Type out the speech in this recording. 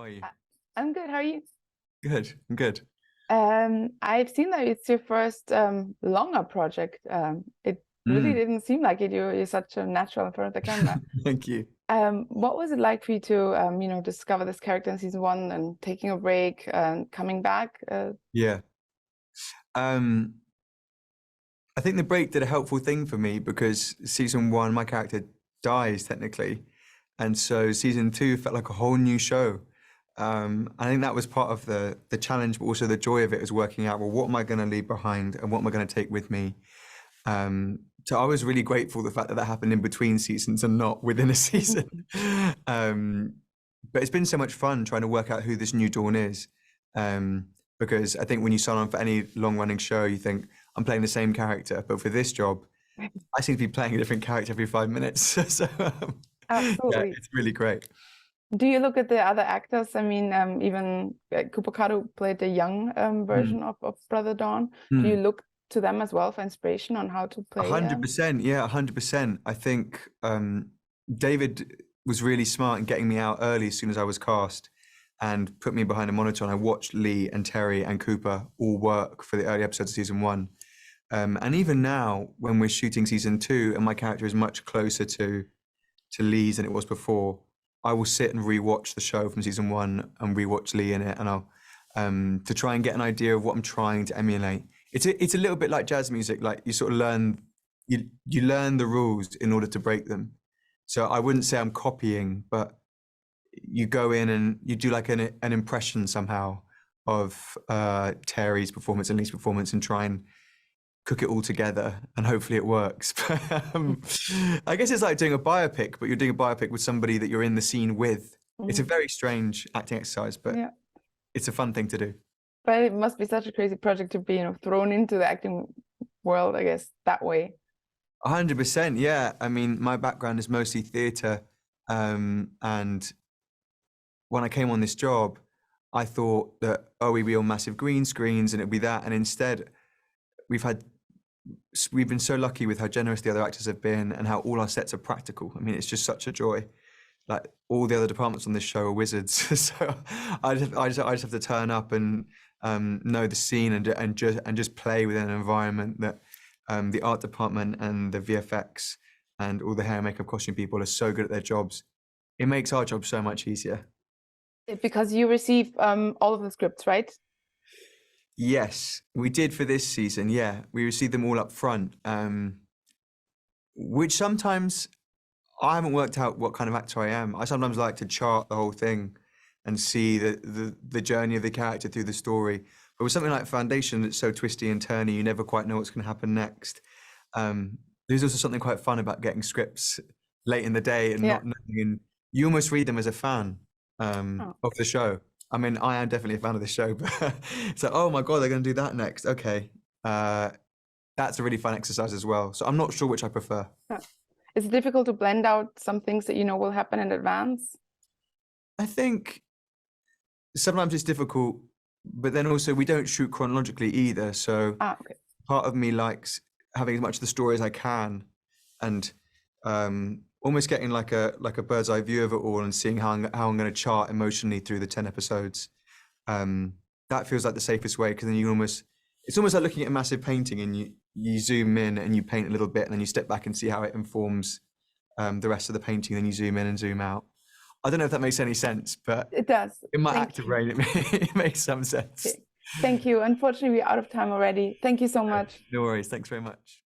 How are you? Uh, I'm good. How are you? Good. I'm good. I've seen that it's your first longer project. It really Mm, didn't seem like it. You're such a natural in front of the camera. thank you. What was it like for you to, discover this character in season one and taking a break and coming back? Yeah. Um, I think the break did a helpful thing for me because season one, my character dies technically. And so season two felt like a whole new show. I think that was part of the challenge, but also the joy of it is working out, well, what am I going to leave behind and what am I going to take with me? So I was really grateful the fact that that happened in between seasons and not within a season. um, but it's been so much fun trying to work out who this new Dawn is. Because I think when you sign on for any long running show, you think, I'm playing the same character. But for this job, I seem to be playing a different character every 5 minutes. So yeah, Absolutely. it's really great. Do you look at the other actors? I mean, even Cooper Cado played the young Mm, version of Brother Dawn. Do you mm. look to them as well for inspiration on how to play? 100%. Yeah, 100%. I think David was really smart in getting me out early as soon as I was cast and put me behind a monitor. And I watched Lee and Terry and Cooper all work for the early episodes of season one. And even now, when we're shooting season two and my character is much closer to Lee's than it was before, I will sit and rewatch the show from season one and rewatch Lee in it, and I'll to try and get an idea of what I'm trying to emulate. It's a little bit like jazz music. Like you sort of you learn the rules in order to break them. So I wouldn't say I'm copying, but you go in and you do like an impression somehow of Terry's performance and Lee's performance and try and cook it all together, and hopefully it works. I guess it's like doing a biopic, but you're doing a biopic with somebody that you're in the scene with. It's a Mhm. very strange acting exercise, but Yeah. it's a fun thing to do. But it must be such a crazy project to be, thrown into the acting world, I guess, that way. 100%, yeah. I mean, my background is mostly theatre, and when I came on this job, I thought that, oh, we'd be on massive green screens and it'd be that, and instead we've been so lucky with how generous the other actors have been and how all our sets are practical. I mean, it's just such a joy. Like all the other departments on this show are wizards, so I just have to turn up and know the scene and just play within an environment that the art department and the VFX and all the hair, makeup, costume people are so good at their jobs. It makes our job so much easier. Because you receive all of the scripts, right? Yes, we did for this season. Yeah, we received them all up front, which sometimes I haven't worked out what kind of actor I am. I sometimes like to chart the whole thing and see the journey of the character through the story. But with something like Foundation that's so twisty and turny, you never quite know what's going to happen next. There's also something quite fun about getting scripts late in the day and Yeah. not knowing, and you almost read them as a fan Oh. of the show. I mean, I am definitely a fan of the show, but it's like, oh my God, they're going to do that next. Okay. That's a really fun exercise as well. So I'm not sure which I prefer. Yeah. Is it difficult to blend out some things that you know will happen in advance? I think sometimes it's difficult, but then also we don't shoot chronologically either. So Okay. part of me likes having as much of the story as I can, and almost getting like a bird's eye view of it all and seeing how I'm going to chart emotionally through the 10 episodes. That feels like the safest way, because then it's almost like looking at a massive painting and you zoom in and you paint a little bit and then you step back and see how it informs the rest of the painting, then you zoom in and zoom out. I don't know if that makes any sense, but It does. in my Thank active you. brain, it makes some sense. Okay. Thank you. Unfortunately, we're out of time already. Thank you so much. No worries. Thanks very much.